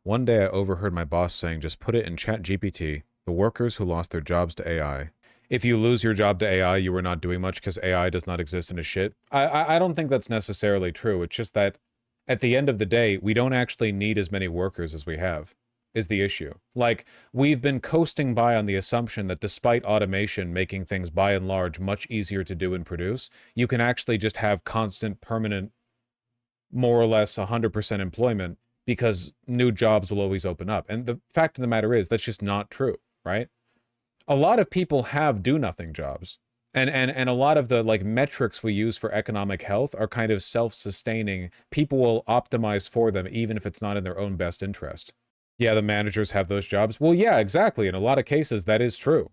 One day I overheard my boss saying, just put it in Chat GPT, the workers who lost their jobs to AI. If you lose your job to AI, you were not doing much because AI does not exist in a shit. I don't think that's necessarily true. It's just that at the end of the day, we don't actually need as many workers as we have, is the issue. Like, we've been coasting by on the assumption that despite automation making things by and large much easier to do and produce, you can actually just have constant, permanent, more or less 100% employment because new jobs will always open up. And the fact of the matter is, that's just not true, right? A lot of people have do-nothing jobs. And a lot of the like metrics we use for economic health are kind of self-sustaining. People will optimize for them even if it's not in their own best interest. Yeah, the managers have those jobs. Well, yeah, exactly. In a lot of cases, that is true.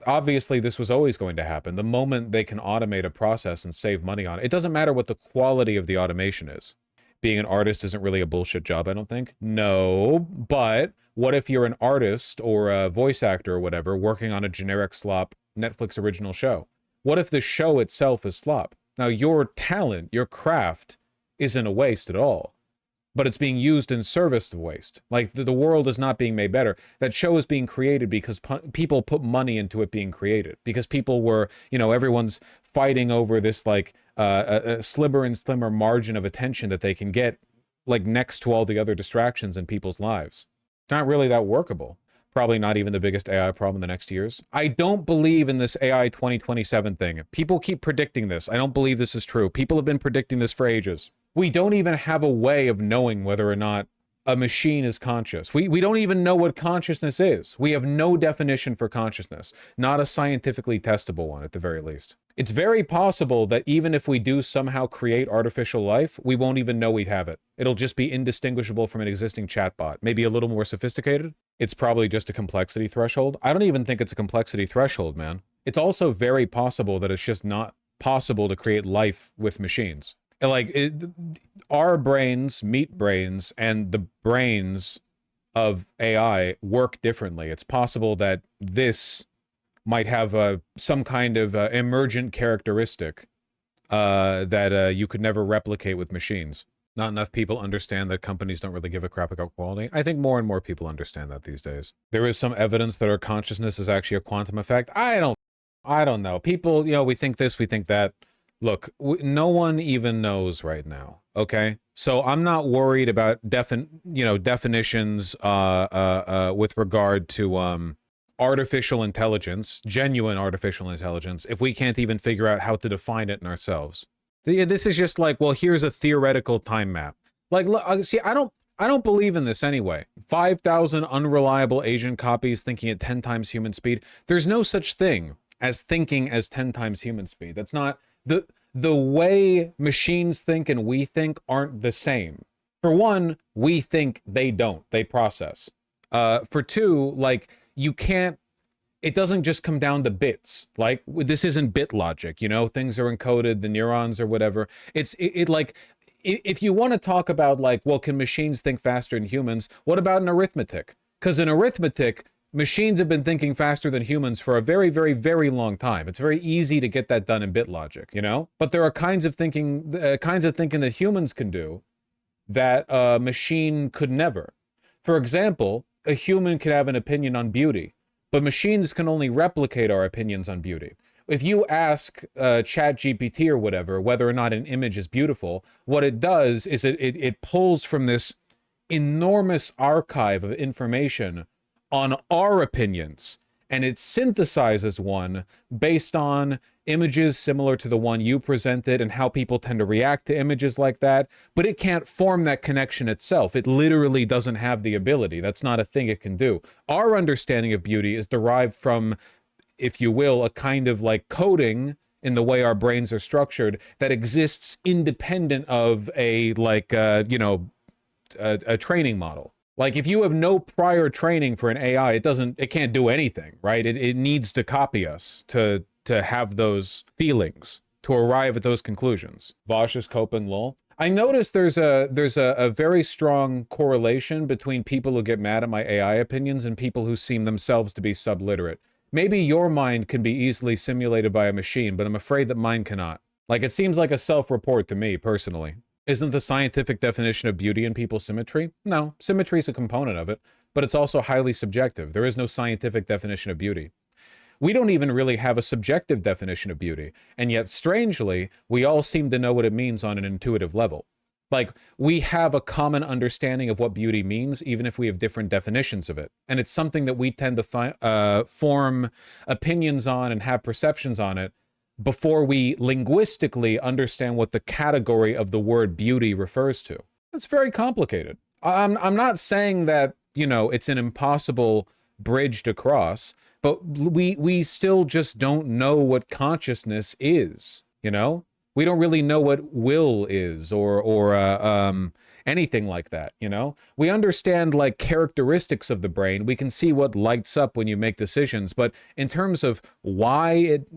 Obviously, this was always going to happen. The moment they can automate a process and save money on it, it doesn't matter what the quality of the automation is. Being an artist isn't really a bullshit job, I don't think. No, but what if you're an artist or a voice actor or whatever working on a generic slop Netflix original show? What if the show itself is slop? Now, your talent, your craft, isn't a waste at all, but it's being used in service of waste. Like, the world is not being made better. That show is being created because people put money into it being created. Because people were, you know, everyone's fighting over this, like, a slimmer and slimmer margin of attention that they can get, like, next to all the other distractions in people's lives. It's not really that workable. Probably not even the biggest AI problem in the next years. I don't believe in this AI 2027 thing. People keep predicting this. I don't believe this is true. People have been predicting this for ages. We don't even have a way of knowing whether or not a machine is conscious. We don't even know what consciousness is. We have no definition for consciousness, not a scientifically testable one at the very least. It's very possible that even if we do somehow create artificial life, we won't even know we have it. It'll just be indistinguishable from an existing chatbot, maybe a little more sophisticated. It's probably just a complexity threshold. I don't even think it's a complexity threshold, man. It's also very possible that it's just not possible to create life with machines. Like, our brains, meat brains, and the brains of AI work differently. It's possible that this might have some kind of emergent characteristic that you could never replicate with machines. Not enough people understand that companies don't really give a crap about quality. I think more and more people understand that these days. There is some evidence that our consciousness is actually a quantum effect. I don't know. People, you know, we think this, we think that. Look, no one even knows right now, okay? So I'm not worried about definitions with regard to artificial intelligence, genuine artificial intelligence, if we can't even figure out how to define it in ourselves. This is just like, well, here's a theoretical time map. Like, look, see, I don't believe in this anyway. 5,000 unreliable agent copies thinking at 10 times human speed. There's no such thing as thinking as 10 times human speed. That's not... The way machines think and we think aren't the same. For one, we think, they don't. They process. For two, like, you can't... It doesn't just come down to bits. Like, this isn't bit logic, you know? Things are encoded, the neurons or whatever. Like, if you want to talk about, like, well, can machines think faster than humans? What about in arithmetic? Because in arithmetic, machines have been thinking faster than humans for a very, very, very long time. It's very easy to get that done in bit logic, you know? But there are kinds of thinking that humans can do that a machine could never. For example, a human could have an opinion on beauty, but machines can only replicate our opinions on beauty. If you ask ChatGPT or whatever whether or not an image is beautiful, what it does is it pulls from this enormous archive of information on our opinions, and it synthesizes one based on images similar to the one you presented and how people tend to react to images like that, but it can't form that connection itself. It literally doesn't have the ability. That's not a thing it can do. Our understanding of beauty is derived from, if you will, a kind of like coding in the way our brains are structured that exists independent of a training model. Like, if you have no prior training for an AI, it can't do anything, right? It needs to copy us to have those feelings, to arrive at those conclusions. Vosh is coping, lol. I noticed there's a very strong correlation between people who get mad at my AI opinions and people who seem themselves to be subliterate. Maybe your mind can be easily simulated by a machine, but I'm afraid that mine cannot. Like, it seems like a self-report to me, personally. Isn't the scientific definition of beauty in people symmetry? No, symmetry is a component of it, but it's also highly subjective. There is no scientific definition of beauty. We don't even really have a subjective definition of beauty. And yet, strangely, we all seem to know what it means on an intuitive level. Like, we have a common understanding of what beauty means, even if we have different definitions of it. And it's something that we tend to form opinions on and have perceptions on it before we linguistically understand what the category of the word beauty refers to. It's very complicated. I'm not saying that, it's an impossible bridge to cross, but we still just don't know what consciousness is, We don't really know what will is or anything like that, We understand like characteristics of the brain. We can see what lights up when you make decisions, but in terms of why it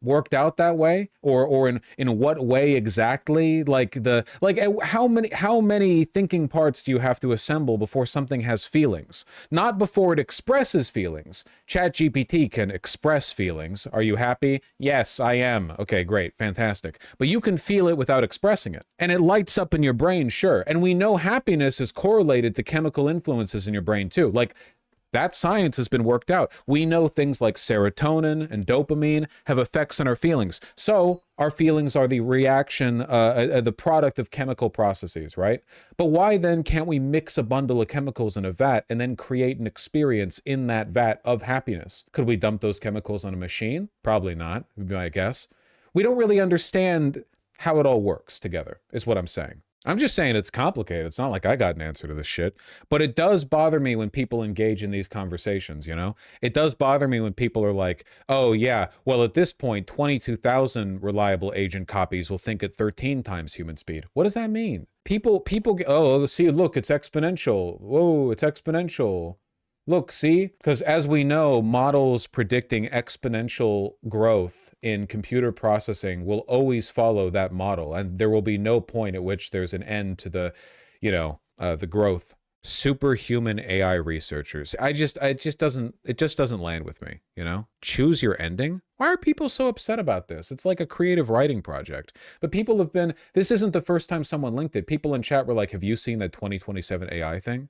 worked out that way or in what way exactly, how many thinking parts do you have to assemble before something has feelings? Not before it expresses feelings. ChatGPT can express feelings. Are you happy? Yes, I am. Okay, great, fantastic. But you can feel it without expressing it, and it lights up in your brain, sure. And we know happiness is correlated to chemical influences in your brain too. Like, that science has been worked out. We know things like serotonin and dopamine have effects on our feelings. So our feelings are the reaction, the product of chemical processes, right? But why then can't we mix a bundle of chemicals in a vat and then create an experience in that vat of happiness? Could we dump those chemicals on a machine? Probably not, would be my guess. We don't really understand how it all works together, is what I'm saying. I'm just saying it's complicated. It's not like I got an answer to this shit. But it does bother me when people engage in these conversations, It does bother me when people are like, oh, yeah, well, at this point, 22,000 reliable agent copies will think at 13 times human speed. What does that mean? People get, oh, see, look, it's exponential. Whoa, it's exponential. Look, see? Because as we know, models predicting exponential growth in computer processing will always follow that model, and there will be no point at which there's an end to the growth. Superhuman AI researchers. It just doesn't land with me, Choose your ending? Why are people so upset about this? It's like a creative writing project. But this isn't the first time someone linked it. People in chat were like, have you seen that 2027 AI thing?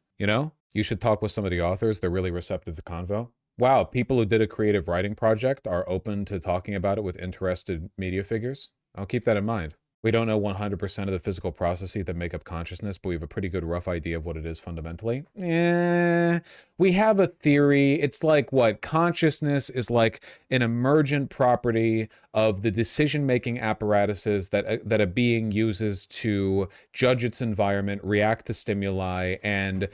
You should talk with some of the authors. They're really receptive to convo. Wow, people who did a creative writing project are open to talking about it with interested media figures. I'll keep that in mind. We don't know 100% of the physical processes that make up consciousness, but we have a pretty good rough idea of what it is fundamentally. We have a theory. It's like what? Consciousness is like an emergent property of the decision-making apparatuses that a being uses to judge its environment, react to stimuli, and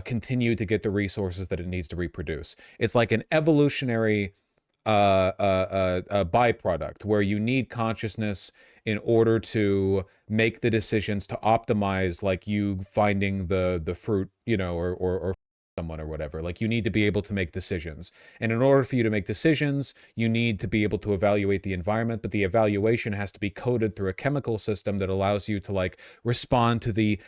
continue to get the resources that it needs to reproduce. It's like an evolutionary byproduct where you need consciousness in order to make the decisions to optimize, like you finding the fruit, or someone or whatever. Like, you need to be able to make decisions. And in order for you to make decisions, you need to be able to evaluate the environment, but the evaluation has to be coded through a chemical system that allows you to like respond to the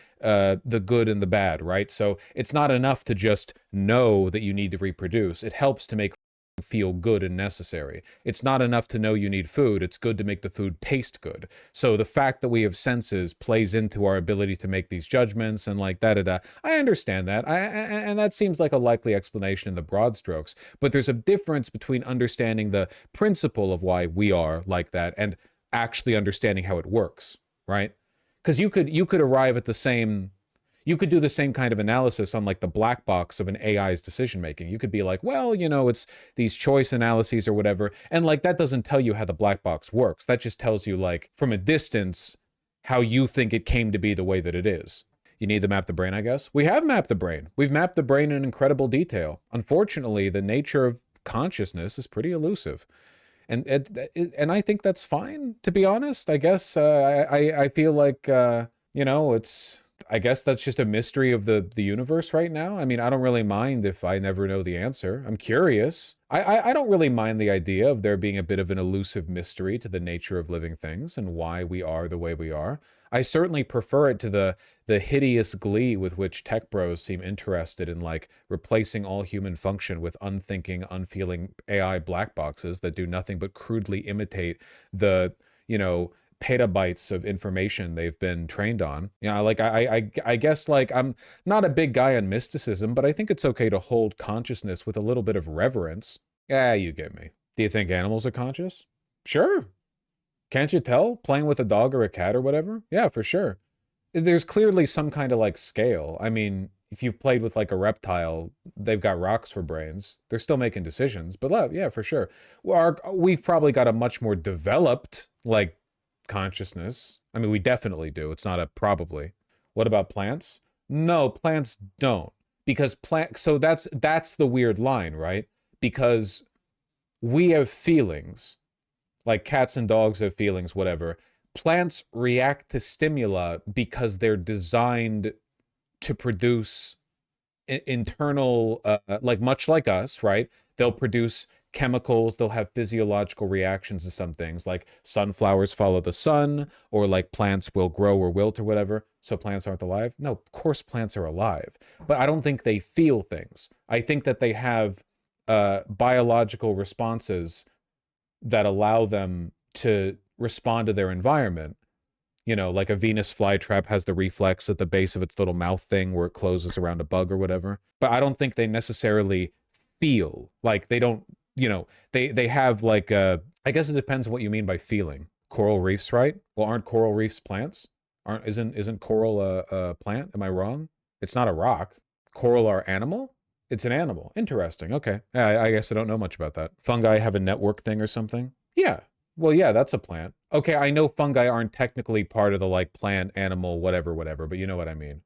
good and the bad, right? So it's not enough to just know that you need to reproduce. It helps to make feel good and necessary. It's not enough to know you need food. It's good to make the food taste good. So the fact that we have senses plays into our ability to make these judgments and like da-da-da. I understand that. And that seems like a likely explanation in the broad strokes. But there's a difference between understanding the principle of why we are like that and actually understanding how it works, right? Because you could arrive at the same... You could do the same kind of analysis on like the black box of an AI's decision making. You could be like, well, it's these choice analyses or whatever. And like, that doesn't tell you how the black box works. That just tells you like from a distance how you think it came to be the way that it is. You need to map the brain, I guess. We have mapped the brain. We've mapped the brain in incredible detail. Unfortunately, the nature of consciousness is pretty elusive. And I think that's fine, to be honest. I guess I feel like, it's... I guess that's just a mystery of the universe right now. I mean, I don't really mind if I never know the answer. I'm curious. I don't really mind the idea of there being a bit of an elusive mystery to the nature of living things and why we are the way we are. I certainly prefer it to the hideous glee with which tech bros seem interested in like replacing all human function with unthinking, unfeeling AI black boxes that do nothing but crudely imitate the, petabytes of information they've been trained on. Yeah, like I guess like I'm not a big guy on mysticism, but I think it's okay to hold consciousness with a little bit of reverence. Yeah, you get me. Do you think animals are conscious? Sure. Can't you tell? Playing with a dog or a cat or whatever? Yeah, for sure. There's clearly some kind of like scale. I mean, if you've played with like a reptile, they've got rocks for brains. They're still making decisions, but yeah, for sure. We've probably got a much more developed like consciousness. I mean, we definitely do. It's not a probably. What about plants? No, plants don't. Because so that's the weird line, right? Because we have feelings, like cats and dogs have feelings, whatever. Plants react to stimuli because they're designed to produce internal, like much like us, right? They'll produce chemicals, they'll have physiological reactions to some things, like sunflowers follow the sun, or like plants will grow or wilt or whatever. So plants aren't alive? No, of course plants are alive, but I don't think they feel things. I think that they have biological responses that allow them to respond to their environment. You know, like a Venus flytrap has the reflex at the base of its little mouth thing where it closes around a bug or whatever. But I don't think they necessarily feel like they don't, you know, they have like I guess it depends on what you mean by feeling. Coral reefs, right? Well, aren't coral reefs plants? Isn't coral a plant? Am I wrong? It's not a rock. Coral are animal? It's an animal. Interesting. Okay. I guess I don't know much about that. Fungi have a network thing or something? Yeah. Well, yeah, that's a plant. Okay, I know fungi aren't technically part of the like plant, animal, whatever, but you know what I mean.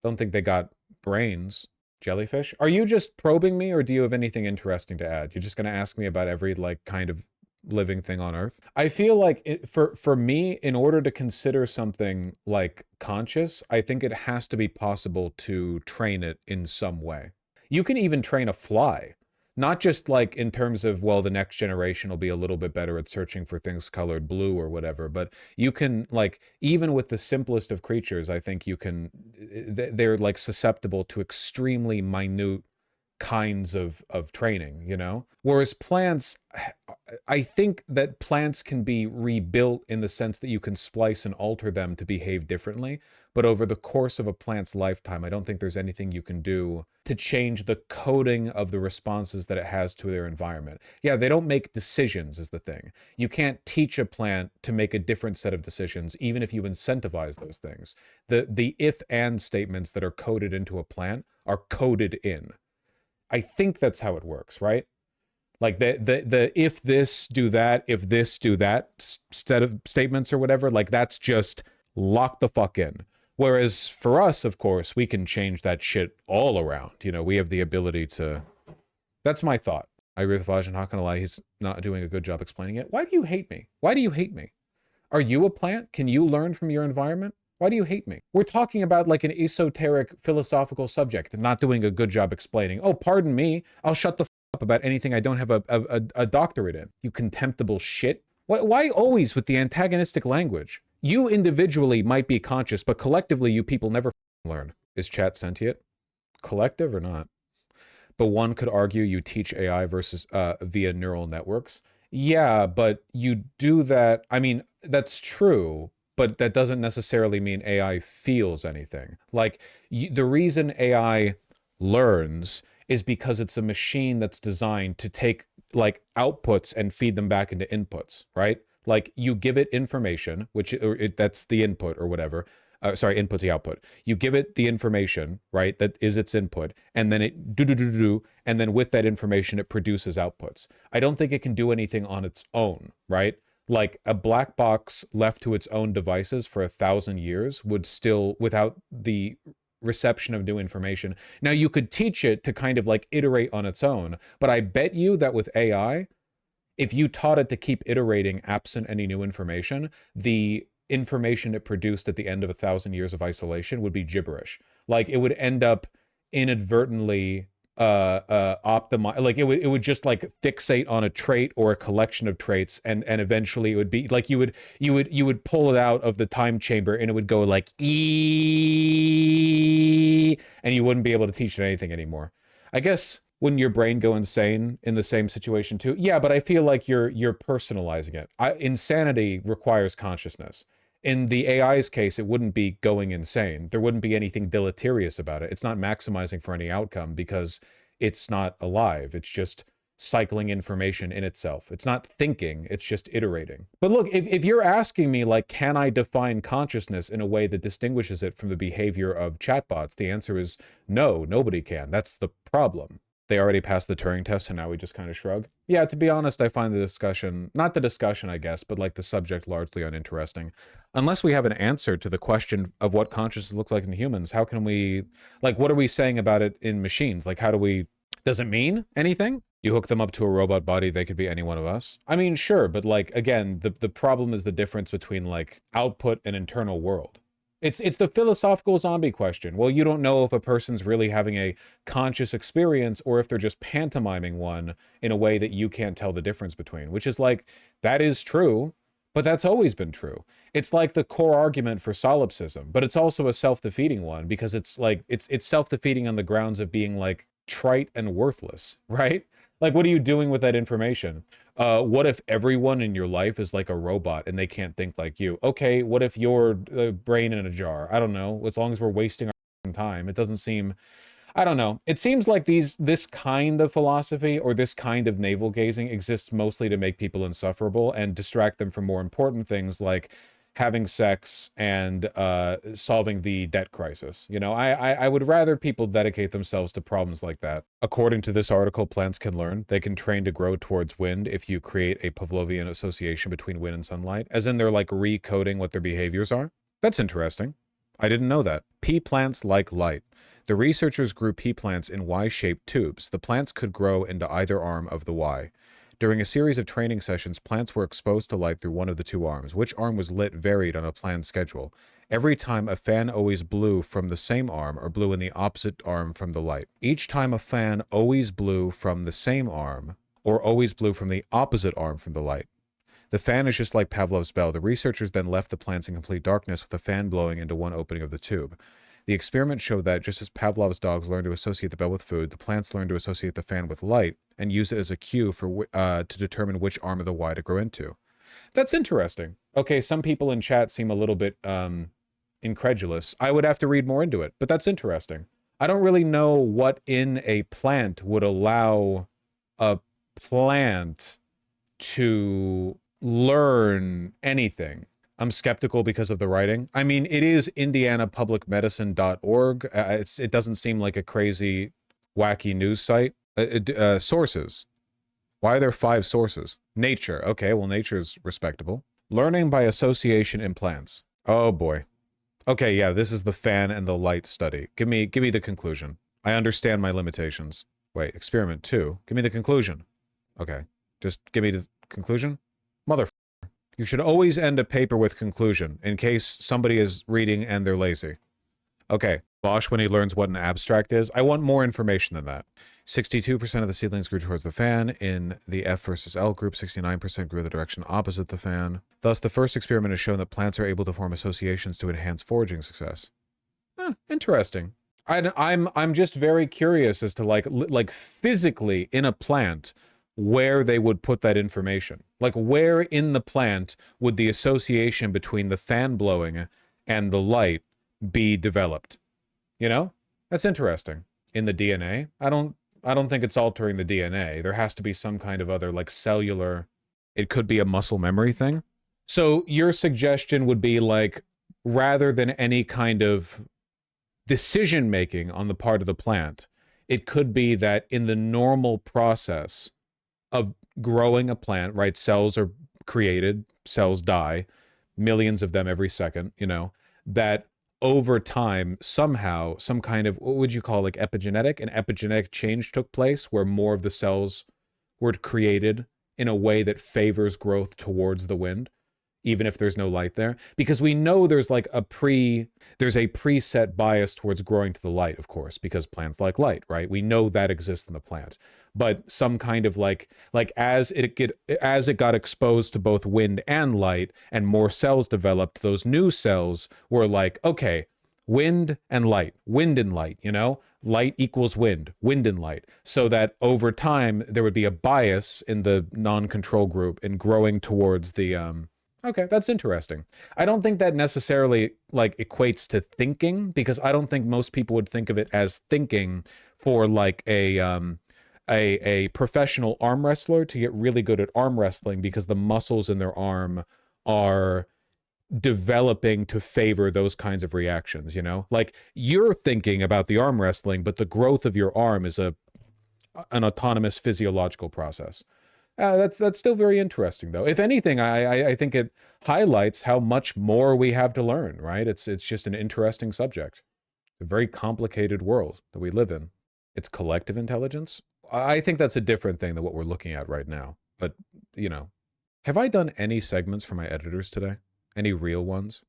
Don't think they got brains. Jellyfish? Are you just probing me or do you have anything interesting to add? You're just going to ask me about every like kind of living thing on Earth? I feel like for me, in order to consider something like conscious, I think it has to be possible to train it in some way. You can even train a fly. Not just like in terms of, well, the next generation will be a little bit better at searching for things colored blue or whatever, but you can like, even with the simplest of creatures, I think you can, they're like susceptible to extremely minute kinds of training, you know? Whereas plants, I think that plants can be rebuilt in the sense that you can splice and alter them to behave differently. But over the course of a plant's lifetime, I don't think there's anything you can do to change the coding of the responses that it has to their environment. Yeah, they don't make decisions is the thing. You can't teach a plant to make a different set of decisions, even if you incentivize those things. The if-and statements that are coded into a plant are coded in. I think that's how it works, right? Like the if this do that, if this do that set of statements or whatever, like that's just lock the fuck in. Whereas for us, of course, we can change that shit all around. You know, we have the ability to. That's my thought. I agree with Vaj, and not gonna lie, he's not doing a good job explaining it. Why do you hate me? Why do you hate me? Are you a plant? Can you learn from your environment? Why do you hate me? We're talking about like an esoteric philosophical subject and not doing a good job explaining. Oh, pardon me. I'll shut the up about anything I don't have a doctorate in. You contemptible shit. Why always with the antagonistic language? You individually might be conscious, but collectively you people never learn. Is chat sentient? Collective or not? But one could argue you teach AI versus via neural networks. Yeah, but you do that. I mean, that's true, but that doesn't necessarily mean AI feels anything. Like the reason AI learns is because it's a machine that's designed to take like outputs and feed them back into inputs, right? Like you give it information, which that's the input or whatever. Sorry, input to output. You give it the information, right? That is its input, and then it do, and then with that information, it produces outputs. I don't think it can do anything on its own, right? Like a black box left to its own devices for 1,000 years would still, without the reception of new information. Now you could teach it to kind of like iterate on its own, but I bet you that with AI, if you taught it to keep iterating absent any new information, the information it produced at the end of 1,000 years of isolation would be gibberish. Like it would end up inadvertently optimize, like it would just like fixate on a trait or a collection of traits, and eventually it would be like you would pull it out of the time chamber and it would go like and you wouldn't be able to teach it anything anymore. I guess Wouldn't your brain go insane in the same situation too? Yeah, but I feel like you're personalizing it. Insanity requires consciousness. In the AI's case, it wouldn't be going insane. There wouldn't be anything deleterious about it. It's not maximizing for any outcome because it's not alive. It's just cycling information in itself. It's not thinking, it's just iterating. But look, if you're asking me, like, can I define consciousness in a way that distinguishes it from the behavior of chatbots? The answer is no, nobody can. That's the problem. They already passed the Turing test, and now we just kind of shrug. Yeah, to be honest, I find the discussion, not the discussion, I guess, but like the subject largely uninteresting. Unless we have an answer to the question of what consciousness looks like in humans, how can we, like, what are we saying about it in machines? Like, how do we, does it mean anything? You hook them up to a robot body, they could be any one of us. I mean, sure, but like, again, the problem is the difference between like output and internal world. It's the philosophical zombie question. Well, you don't know if a person's really having a conscious experience or if they're just pantomiming one in a way that you can't tell the difference between, which is like, that is true, but that's always been true. It's like the core argument for solipsism, but it's also a self-defeating one because it's like, it's self-defeating on the grounds of being like trite and worthless, right? Like, what are you doing with that information? What if everyone in your life is like a robot and they can't think like you? Okay, what if you're a brain in a jar? I don't know. As long as we're wasting our time, it doesn't seem, I don't know. It seems like this kind of philosophy or this kind of navel gazing exists mostly to make people insufferable and distract them from more important things like having sex and solving the debt crisis. You know, I would rather people dedicate themselves to problems like that. According to this article, plants can learn. They can train to grow towards wind if you create a Pavlovian association between wind and sunlight, as in they're like recoding what their behaviors are. That's interesting. I didn't know that. Pea plants like light. The researchers grew pea plants in Y-shaped tubes. The plants could grow into either arm of the Y. During a series of training sessions, plants were exposed to light through one of the two arms. Which arm was lit varied on a planned schedule. Every time, a fan always blew from the same arm or blew in the opposite arm from the light. Each time, a fan always blew from the same arm or always blew from the opposite arm from the light. The fan is just like Pavlov's bell. The researchers then left the plants in complete darkness with the fan blowing into one opening of the tube. The experiment showed that just as Pavlov's dogs learned to associate the bell with food, the plants learned to associate the fan with light and use it as a cue for to determine which arm of the Y to grow into. That's interesting. Okay, some people in chat seem a little bit incredulous. I would have to read more into it, but that's interesting. I don't really know what in a plant would allow a plant to learn anything. I'm skeptical because of the writing. I mean, it is indianapublicmedicine.org. It doesn't seem like a crazy, wacky news site. Sources. Why are there 5 sources? Nature. Okay, well, nature's respectable. Learning by association in plants. Oh, boy. Okay, yeah, this is the fan and the light study. Give me the conclusion. I understand my limitations. Wait, experiment 2. Give me the conclusion. Okay, just give me the conclusion. Mother. You should always end a paper with conclusion, in case somebody is reading and they're lazy. Okay, Bosch when he learns what an abstract is. I want more information than that. 62% of the seedlings grew towards the fan. In the F versus L group, 69% grew in the direction opposite the fan. Thus, the first experiment has shown that plants are able to form associations to enhance foraging success. Interesting. I'm just very curious as to like physically in a plant, where they would put that information. Like, where in the plant would the association between the fan blowing and the light be developed? You know? That's interesting. In the DNA? I don't think it's altering the DNA. There has to be some kind of other, like, cellular... It could be a muscle memory thing? So your suggestion would be, like, rather than any kind of decision-making on the part of the plant, it could be that in the normal process of growing a plant, right? Cells are created, cells die, millions of them every second, you know, that over time, somehow, some kind of, what would you call, like epigenetic? An epigenetic change took place where more of the cells were created in a way that favors growth towards the wind, even if there's no light there. Because we know there's like there's a preset bias towards growing to the light, of course, because plants like light, right? We know that exists in the plant. But some kind of like as it got exposed to both wind and light and more cells developed, those new cells were like, okay, Wind and light, wind and light, you know, light equals wind, wind and light, so that over time there would be a bias in the non-control group in growing towards the okay, that's interesting. I don't think that necessarily like equates to thinking, because I don't think most people would think of it as thinking for like a professional arm wrestler to get really good at arm wrestling, because the muscles in their arm are developing to favor those kinds of reactions, you know? Like you're thinking about the arm wrestling, but the growth of your arm is an autonomous physiological process. That's still very interesting, though. If anything, I think it highlights how much more we have to learn. Right? It's just an interesting subject, a very complicated world that we live in. It's collective intelligence. I think that's a different thing than what we're looking at right now. But you know, have I done any segments for my editors today? Any real ones?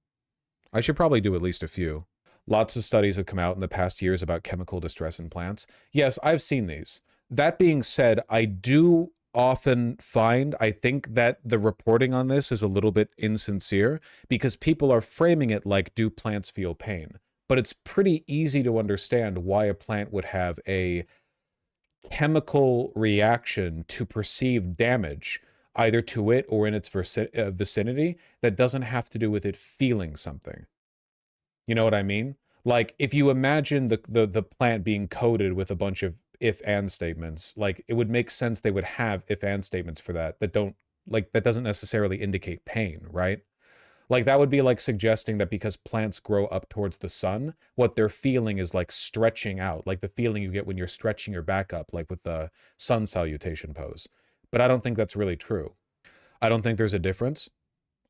I should probably do at least a few. Lots of studies have come out in the past years about chemical distress in plants. Yes, I've seen these. That being said, I do often find, I think that the reporting on this is a little bit insincere, because people are framing it like, do plants feel pain? But it's pretty easy to understand why a plant would have a chemical reaction to perceive damage, either to it or in its vicinity, that doesn't have to do with it feeling something. You know what I mean? Like if you imagine the plant being coded with a bunch of if and statements, like it would make sense they would have if and statements for that don't, like, that doesn't necessarily indicate pain, right? Like that would be like suggesting that because plants grow up towards the sun, what they're feeling is like stretching out, like the feeling you get when you're stretching your back up, like with the sun salutation pose. But I don't think that's really true. I don't think there's a difference.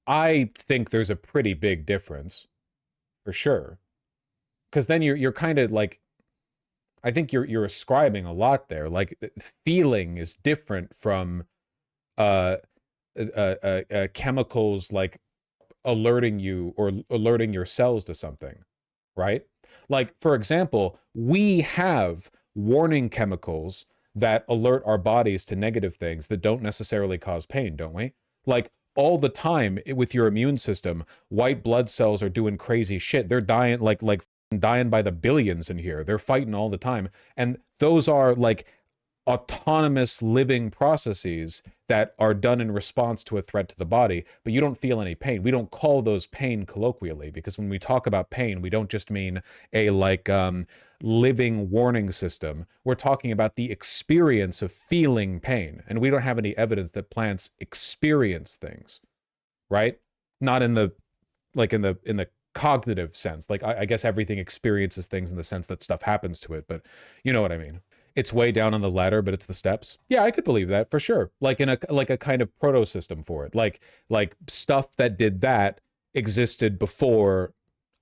I think there's a pretty big difference, for sure. Because then you're kind of like, I think you're ascribing a lot there. Like feeling is different from uh, chemicals like alerting you or alerting your cells to something, right? Like, for example, we have warning chemicals that alert our bodies to negative things that don't necessarily cause pain, don't we? Like, all the time with your immune system, white blood cells are doing crazy shit. They're dying like dying by the billions in here. They're fighting all the time. And those are like autonomous living processes that are done in response to a threat to the body, but you don't feel any pain. We don't call those pain colloquially, because when we talk about pain, we don't just mean a like living warning system. We're talking about the experience of feeling pain, and we don't have any evidence that plants experience things, right? Not in the like in the cognitive sense. Like I guess everything experiences things in the sense that stuff happens to it, but you know what I mean. It's way down on the ladder, but it's the steps. Yeah, I could believe that for sure. Like in a kind of proto system for it. Like stuff that did that existed before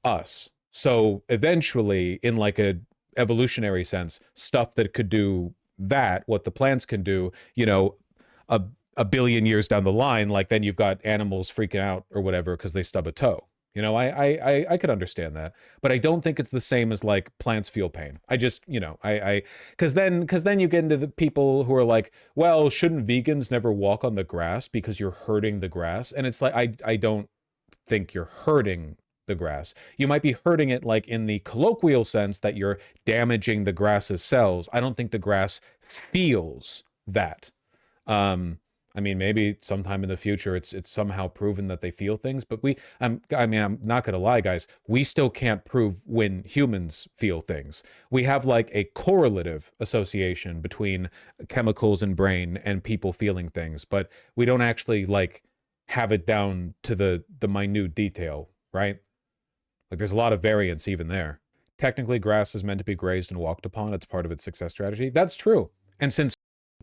us. So eventually, in like a evolutionary sense, stuff that could do that, what the plants can do, you know, a a billion years down the line, like then you've got animals freaking out or whatever because they stub a toe. You know, I could understand that, but I don't think it's the same as like plants feel pain. I just, you know, because then you get into the people who are like, well, shouldn't vegans never walk on the grass because you're hurting the grass? And it's like, I don't think you're hurting the grass. You might be hurting it like in the colloquial sense that you're damaging the grass's cells. I don't think the grass feels that. I mean, maybe sometime in the future it's somehow proven that they feel things, but I'm not gonna lie, guys, we still can't prove when humans feel things. We have like a correlative association between chemicals in brain and people feeling things, but we don't actually like have it down to the minute detail, right? Like there's a lot of variance even there. Technically, grass is meant to be grazed and walked upon. It's part of its success strategy. That's true. And since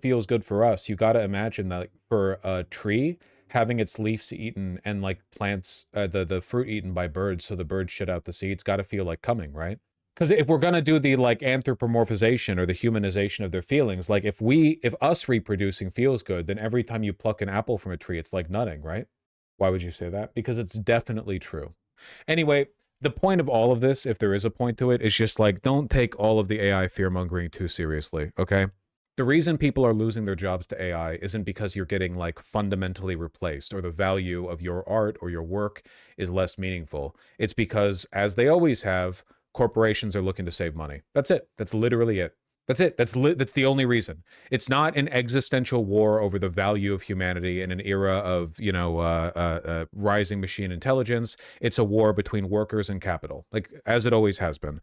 feels good for us, you got to imagine that for a tree having its leaves eaten and like plants the fruit eaten by birds, so the birds shit out the seeds, got to feel like coming, right? Because if we're gonna do the like anthropomorphization or the humanization of their feelings, like if us reproducing feels good, then every time you pluck an apple from a tree, it's like nutting, right? Why would you say that? Because it's definitely true. Anyway, the point of all of this, if there is a point to it, is just like, don't take all of the AI fear mongering too seriously, okay? The reason people are losing their jobs to AI isn't because you're getting like fundamentally replaced or the value of your art or your work is less meaningful. It's because, as they always have, corporations are looking to save money. That's it. That's literally it. That's it. That's the only reason. It's not an existential war over the value of humanity in an era of, rising machine intelligence. It's a war between workers and capital, like as it always has been.